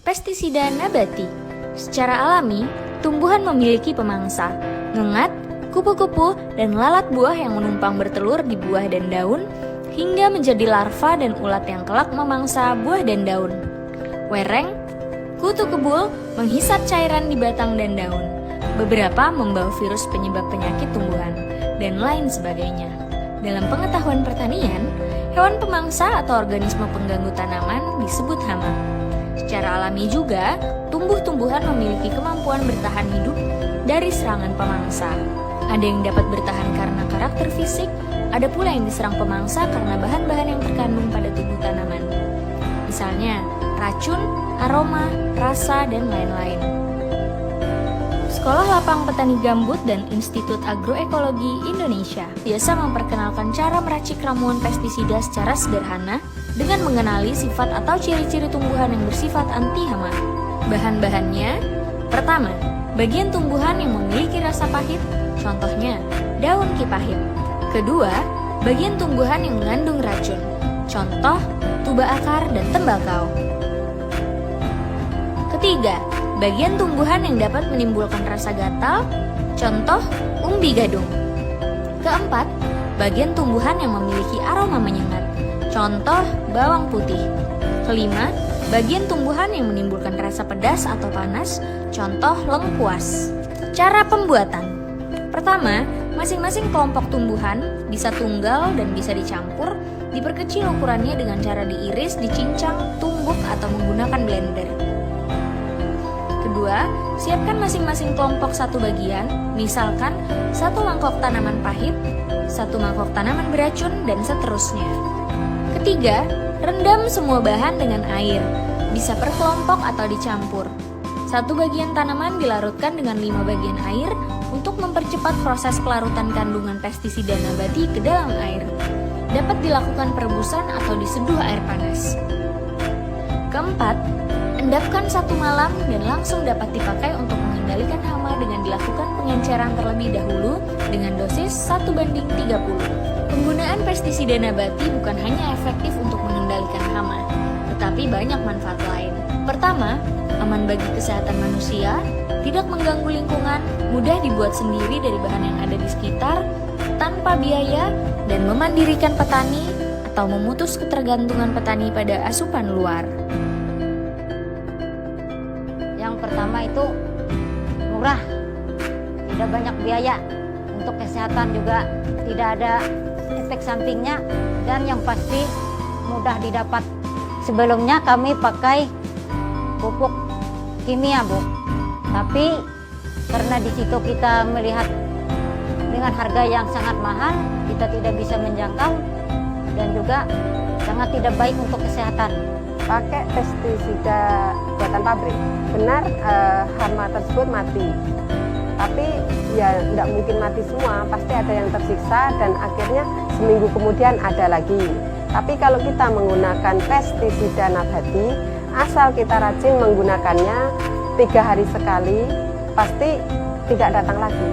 pestisida nabati. Secara alami, tumbuhan memiliki pemangsa, ngengat, kupu-kupu, dan lalat buah yang menumpang bertelur di buah dan daun, hingga menjadi larva dan ulat yang kelak memangsa buah dan daun. Wereng, kutu kebul menghisap cairan di batang dan daun. Beberapa membawa virus penyebab penyakit tumbuhan, dan lain sebagainya. Dalam pengetahuan pertanian, hewan pemangsa atau organisme pengganggu tanaman disebut hama. Secara alami juga, tumbuh-tumbuhan memiliki kemampuan bertahan hidup dari serangan pemangsa. Ada yang dapat bertahan karena karakter fisik, ada pula yang diserang pemangsa karena bahan-bahan yang terkandung pada tubuh tanaman. Misalnya, racun, aroma, rasa, dan lain-lain. Sekolah Lapang Petani Gambut dan Institut Agroekologi Indonesia biasa memperkenalkan cara meracik ramuan pestisida secara sederhana dengan mengenali sifat atau ciri-ciri tumbuhan yang bersifat anti hama. Bahan-bahannya, pertama, bagian tumbuhan yang memiliki rasa pahit, contohnya daun kipahit. Kedua, bagian tumbuhan yang mengandung racun, contoh tuba akar dan tembakau. Ketiga, bagian tumbuhan yang dapat menimbulkan rasa gatal, contoh umbi gadung. Keempat, bagian tumbuhan yang memiliki aroma menyengat, contoh bawang putih. Kelima, bagian tumbuhan yang menimbulkan rasa pedas atau panas, contoh lengkuas. Cara pembuatan. Pertama, masing-masing kelompok tumbuhan bisa tunggal dan bisa dicampur, diperkecil ukurannya dengan cara diiris, dicincang, tumbuk, atau menggunakan blender. Kedua, siapkan masing-masing kelompok satu bagian, misalkan satu mangkok tanaman pahit, satu mangkok tanaman beracun, dan seterusnya. Ketiga, rendam semua bahan dengan air, bisa per kelompok atau dicampur. Satu bagian tanaman dilarutkan dengan 5 bagian air untuk mempercepat proses pelarutan kandungan pestisida nabati ke dalam air. Dapat dilakukan perebusan atau diseduh air panas. Keempat, endapkan 1 malam dan langsung dapat dipakai untuk mengendalikan hama dengan dilakukan pengenceran terlebih dahulu dengan dosis 1:30. Penggunaan pestisida nabati bukan hanya efektif untuk mengendalikan hama, tetapi banyak manfaat lain. Pertama, aman bagi kesehatan manusia, tidak mengganggu lingkungan, mudah dibuat sendiri dari bahan yang ada di sekitar, tanpa biaya, dan memandirikan petani atau memutus ketergantungan petani pada asupan luar. Yang pertama itu murah, tidak banyak biaya, untuk kesehatan juga tidak ada efek sampingnya, dan yang pasti mudah didapat. Sebelumnya kami pakai pupuk kimia, Bu. Tapi karena di situ kita melihat dengan harga yang sangat mahal, kita tidak bisa menjangkau dan juga sangat tidak baik untuk kesehatan. Pakai pestisida buatan pabrik, benar hama tersebut mati. Tapi ya tidak mungkin mati semua, pasti ada yang tersiksa dan akhirnya seminggu kemudian ada lagi. Tapi kalau kita menggunakan pestisida nabati, asal kita rajin menggunakannya 3 hari sekali, pasti tidak datang lagi.